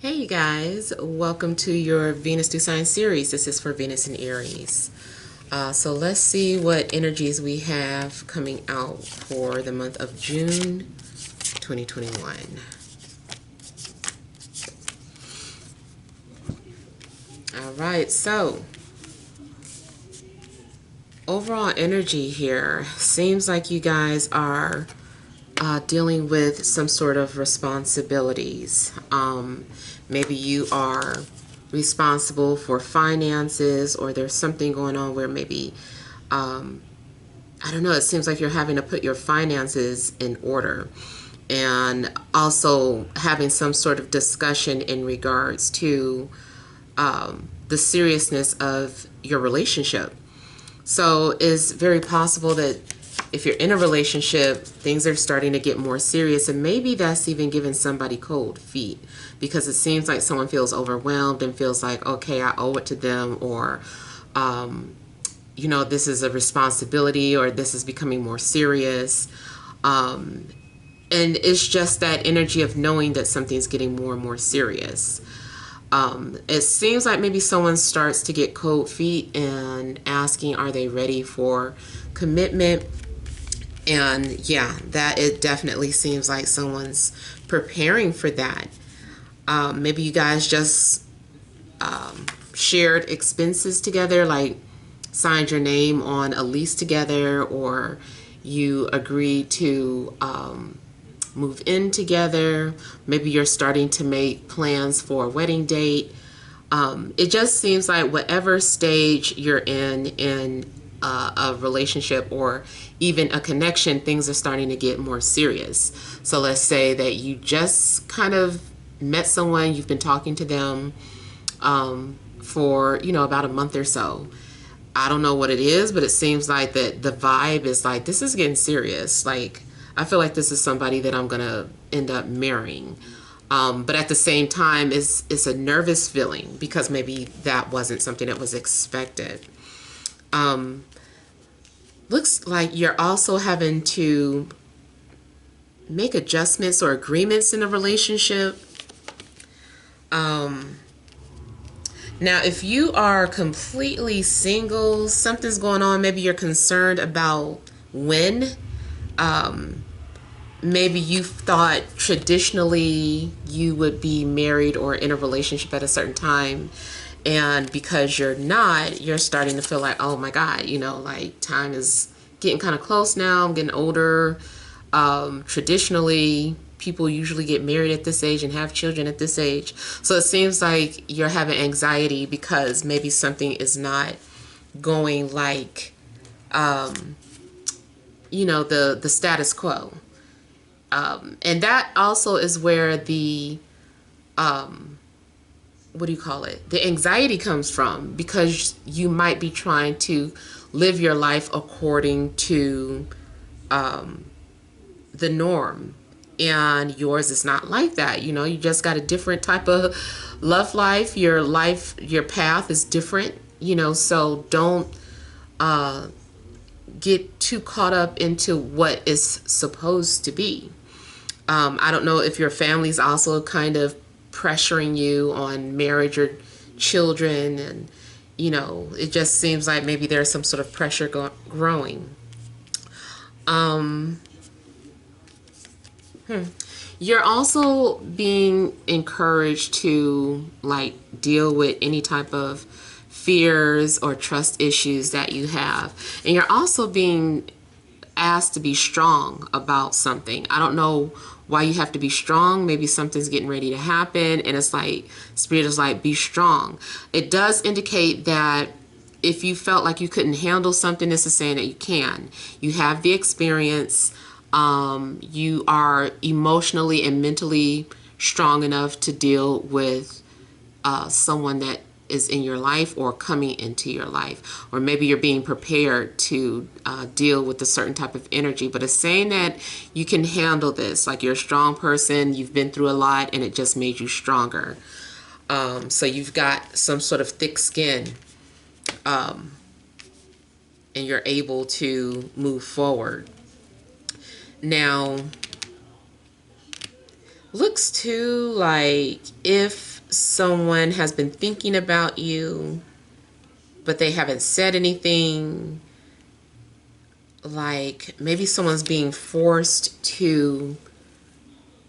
Hey you guys, welcome to your Venus New Sign series. This is for Venus and Aries. So let's see what energies we have coming out for the month of June 2021. All right, so overall energy here seems like you guys are dealing with some sort of responsibilities. Maybe you are responsible for finances, or there's something going on where maybe, I don't know, it seems like you're having to put your finances in order. And also having some sort of discussion in regards to the seriousness of your relationship. So it's very possible that if you're in a relationship, things are starting to get more serious, and maybe that's even giving somebody cold feet because it seems like someone feels overwhelmed and feels like, okay, I owe it to them, or, this is a responsibility, or this is becoming more serious. And it's just that energy of knowing that something's getting more and more serious. It seems like maybe someone starts to get cold feet and asking, are they ready for commitment? And yeah, that it definitely seems like someone's preparing for that. Maybe you guys just shared expenses together, like signed your name on a lease together, or you agreed to move in together. Maybe you're starting to make plans for a wedding date. It just seems like whatever stage you're in a relationship or even a connection, things are starting to get more serious. So let's say that you just kind of met someone, you've been talking to them for, about a month or so. I don't know what it is, but it seems like that the vibe is like, this is getting serious. Like, I feel like this is somebody that I'm going to end up marrying. But at the same time, it's a nervous feeling because maybe that wasn't something that was expected. Looks like you're also having to make adjustments or agreements in a relationship. Now, if you are completely single, something's going on. Maybe you're concerned about when. Maybe you thought traditionally you would be married or in a relationship at a certain time. And because you're not, you're starting to feel like, oh my God, like time is getting kind of close now. I'm getting older. Traditionally, people usually get married at this age and have children at this age. So it seems like you're having anxiety because maybe something is not going like, the status quo. And that also is where the what do you call it? The anxiety comes from, because you might be trying to live your life according to the norm, and yours is not like that. You just got a different type of life. Your path is different. So don't get too caught up into what is supposed to be. I don't know if your family's also kind of pressuring you on marriage or children, and it just seems like maybe there's some sort of pressure growing. You're also being encouraged to like deal with any type of fears or trust issues that you have, and you're also being asked to be strong about something. I don't know why you have to be strong. Maybe something's getting ready to happen, and it's like Spirit is like, be strong. It does indicate that if you felt like you couldn't handle something, this is saying that you can. You have the experience. You are emotionally and mentally strong enough to deal with someone that is in your life or coming into your life, or maybe you're being prepared to deal with a certain type of energy. But it's saying that you can handle this, like you're a strong person, you've been through a lot, and it just made you stronger. So you've got some sort of thick skin, and you're able to move forward. Now, Looks too like if someone has been thinking about you, but they haven't said anything, like maybe someone's being forced to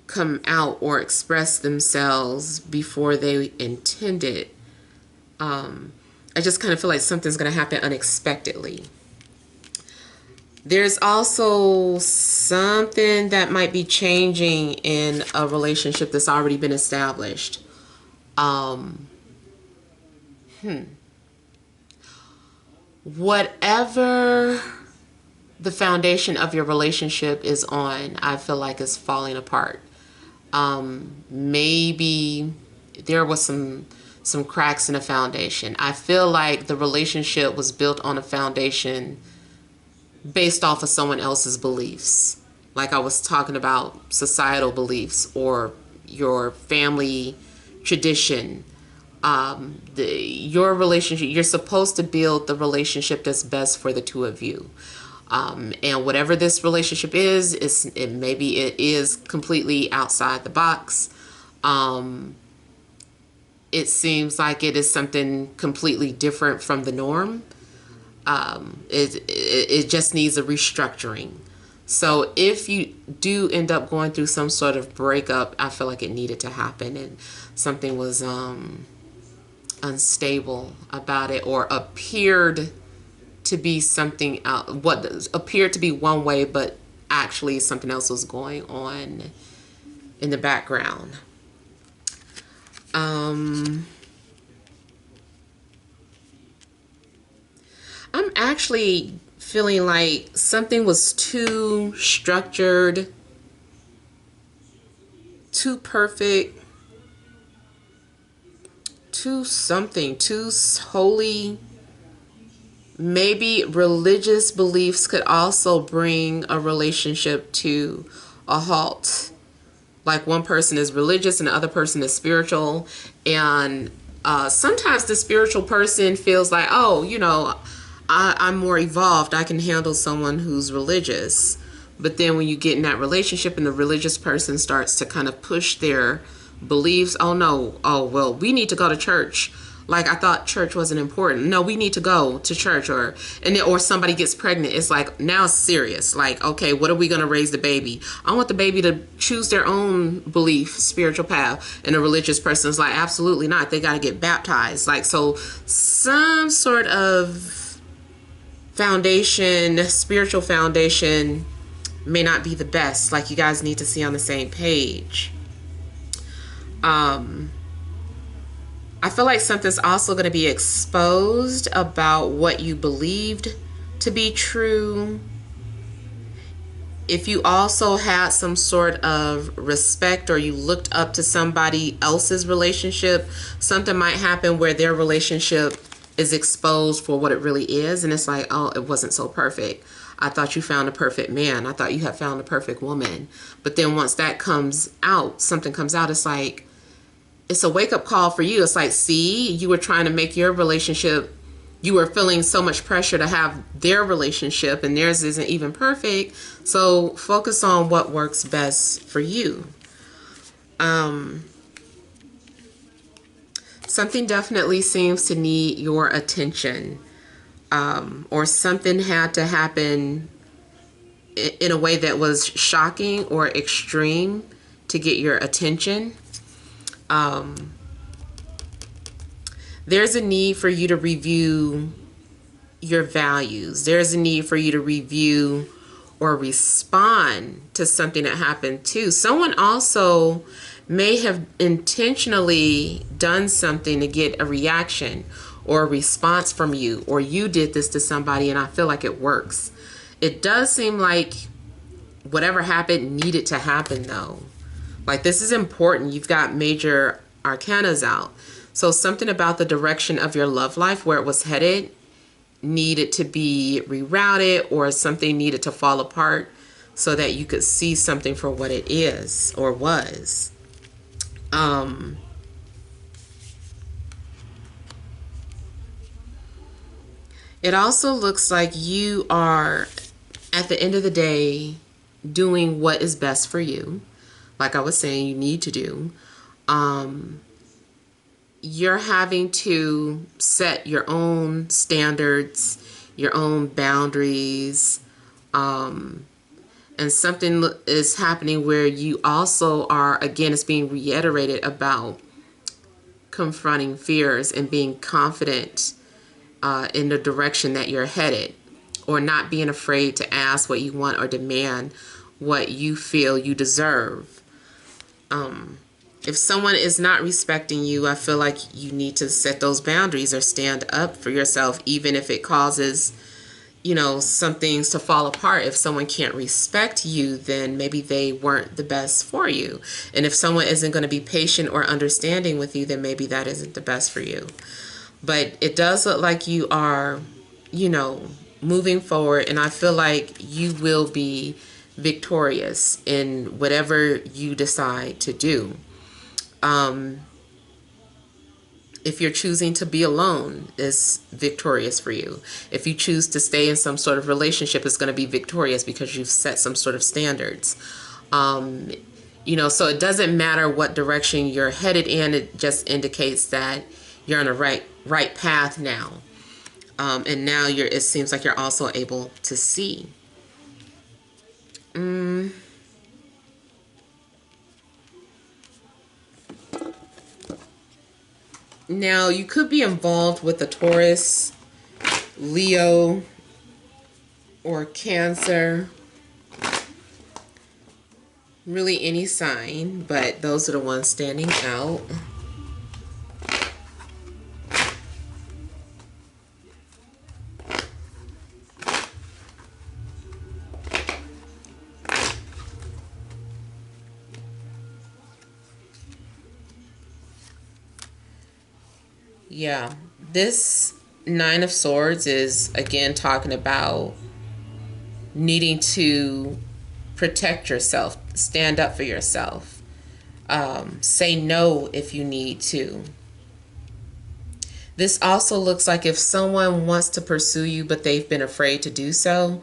come out or express themselves before they intended. I just kind of feel like something's going to happen unexpectedly. There's also something that might be changing in a relationship that's already been established. Um, Whatever the foundation of your relationship is on, I feel like is falling apart. Maybe there was some cracks in the foundation. I feel like the relationship was built on a foundation based off of someone else's beliefs. Like I was talking about societal beliefs or your family tradition. Your relationship, you're supposed to build the relationship that's best for the two of you. And whatever this relationship is, maybe it is completely outside the box. It seems like it is something completely different from the norm. It just needs a restructuring. So if you do end up going through some sort of breakup, I feel like it needed to happen, and something was unstable about it, or appeared to be something else, what appeared to be one way, but actually something else was going on in the background. I'm actually feeling like something was too structured, too perfect, too something, too holy. Maybe religious beliefs could also bring a relationship to a halt. Like one person is religious and the other person is spiritual, and sometimes the spiritual person feels like, oh, I'm more evolved, I can handle someone who's religious. But then when you get in that relationship and the religious person starts to kind of push their beliefs, oh no, oh well, we need to go to church. Like I thought church wasn't important. No, we need to go to church. Or somebody gets pregnant. It's like now it's serious. Like, okay, what are we gonna raise the baby? I want the baby to choose their own belief, spiritual path. And a religious person's like, absolutely not. They gotta get baptized. Like, so some sort of foundation, spiritual foundation, may not be the best. Like you guys need to see on the same page. I feel like something's also going to be exposed about what you believed to be true. If you also had some sort of respect or you looked up to somebody else's relationship, something might happen where their relationship is exposed for what it really is. And it's like, oh, it wasn't so perfect. I thought you found a perfect man. I thought you had found a perfect woman. But then once that comes out, something comes out, it's like, it's a wake-up call for you. It's like, see, you were trying to make your relationship, you were feeling so much pressure to have their relationship, and theirs isn't even perfect. So focus on what works best for you. Something definitely seems to need your attention, or something had to happen in a way that was shocking or extreme to get your attention. There's a need for you to review your values. There's a need for you to review or respond to something that happened too. Someone also may have intentionally done something to get a reaction or a response from you, or you did this to somebody, and I feel like it works. It does seem like whatever happened needed to happen though. Like this is important. You've got major arcanas out. So something about the direction of your love life, where it was headed, needed to be rerouted, or something needed to fall apart so that you could see something for what it is or was. It also looks like you are, at the end of the day, doing what is best for you. like I was saying, you need to do. You're having to set your own standards, your own boundaries, and something is happening where you also are, again, it's being reiterated about confronting fears and being confident in the direction that you're headed, or not being afraid to ask what you want or demand what you feel you deserve. If someone is not respecting you, I feel like you need to set those boundaries or stand up for yourself, even if it causes, some things to fall apart. If someone can't respect you, then maybe they weren't the best for you. And if someone isn't going to be patient or understanding with you, then maybe that isn't the best for you. But it does look like you are, moving forward, and I feel like you will be victorious in whatever you decide to do. If you're choosing to be alone, it's victorious for you. If you choose to stay in some sort of relationship, it's going to be victorious because you've set some sort of standards. So it doesn't matter what direction you're headed in. It just indicates that you're on a right path now. And now it seems like you're also able to see. Now, you could be involved with a Taurus, Leo, or Cancer. Really any sign, but those are the ones standing out. Yeah, this Nine of Swords is again talking about needing to protect yourself, stand up for yourself, say no if you need to. This also looks like if someone wants to pursue you but they've been afraid to do so,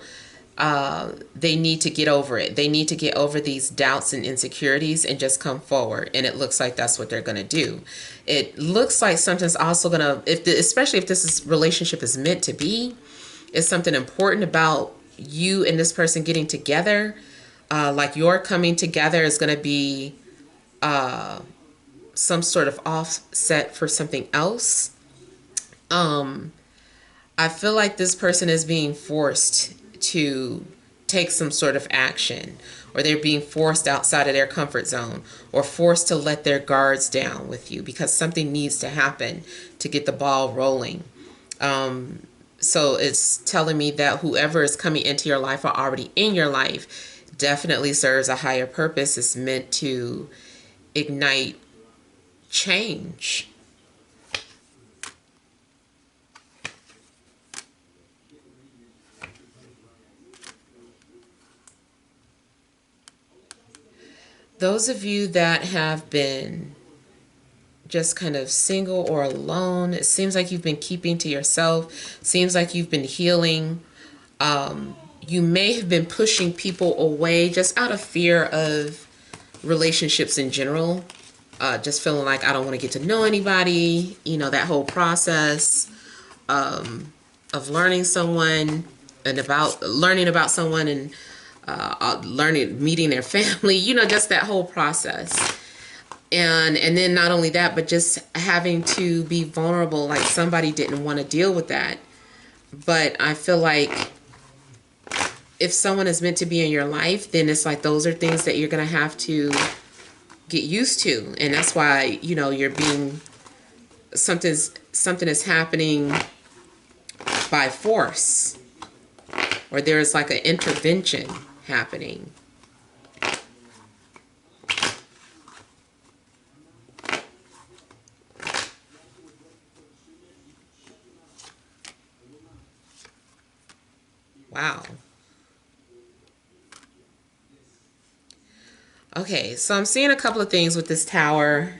they need to get over it. They need to get over these doubts and insecurities and just come forward. And it looks like that's what they're going to do. It looks like something's also going to, especially if relationship is meant to be, is something important about you and this person getting together. Like your coming together is going to be some sort of offset for something else. I feel like this person is being forced to take some sort of action, or they're being forced outside of their comfort zone, or forced to let their guards down with you because something needs to happen to get the ball rolling. So it's telling me that whoever is coming into your life or already in your life definitely serves a higher purpose. It's meant to ignite change. Those of you that have been just kind of single or alone, it seems like you've been keeping to yourself, seems like you've been healing. You may have been pushing people away just out of fear of relationships in general. Just feeling like I don't want to get to know anybody, that whole process of learning someone and learning about someone and meeting their family, just that whole process. And then not only that, but just having to be vulnerable, like somebody didn't want to deal with that. But I feel like if someone is meant to be in your life, then it's like those are things that you're going to have to get used to. And that's why, you're being, something is happening by force, or there's like an intervention happening. Wow. Okay, so I'm seeing a couple of things with this Tower.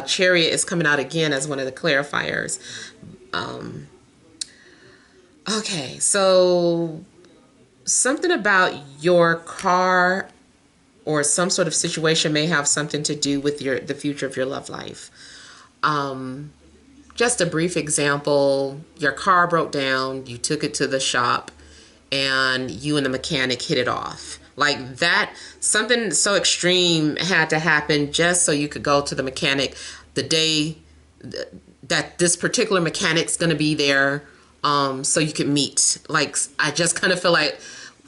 Chariot is coming out again as one of the clarifiers. Okay, so something about your car or some sort of situation may have something to do with the future of your love life. Just a brief example, your car broke down, you took it to the shop, and you and the mechanic hit it off. Like that, something so extreme had to happen just so you could go to the mechanic the day that this particular mechanic's going to be there, so you could meet. Like, I just kind of feel like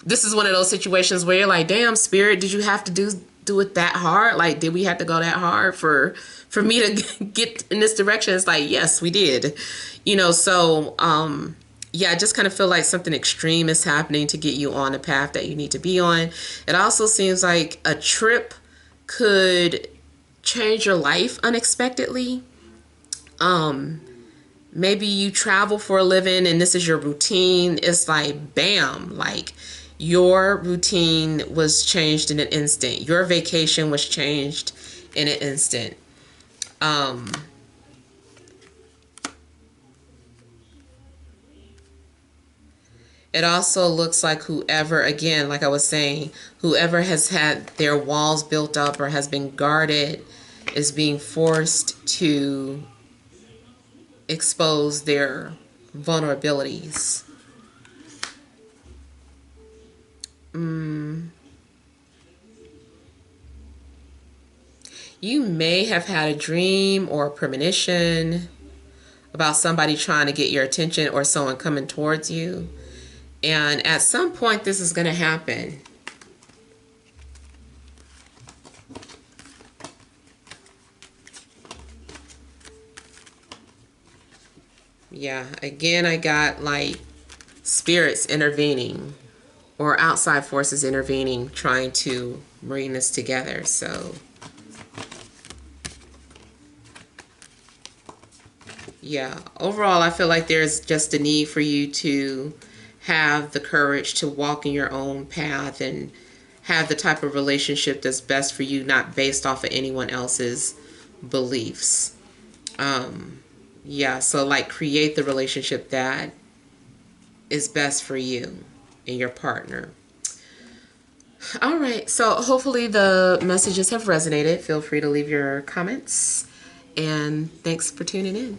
this is one of those situations where you're like, damn, spirit, did you have to do it that hard? Like, did we have to go that hard for me to get in this direction? It's like, yes, we did. So yeah, I just kind of feel like something extreme is happening to get you on the path that you need to be on. It also seems like a trip could change your life unexpectedly. Maybe you travel for a living and this is your routine. It's like, bam, like your routine was changed in an instant. Your vacation was changed in an instant. It also looks like whoever, again, like I was saying, whoever has had their walls built up or has been guarded is being forced to expose their vulnerabilities. You may have had a dream or a premonition about somebody trying to get your attention or someone coming towards you. And at some point, this is going to happen. Yeah, again, I got like spirits intervening or outside forces intervening, trying to bring this together. So yeah, overall, I feel like there's just a need for you to have the courage to walk in your own path and have the type of relationship that's best for you, not based off of anyone else's beliefs. Yeah, so like create the relationship that is best for you and your partner. All right, so hopefully the messages have resonated. Feel free to leave your comments, and thanks for tuning in.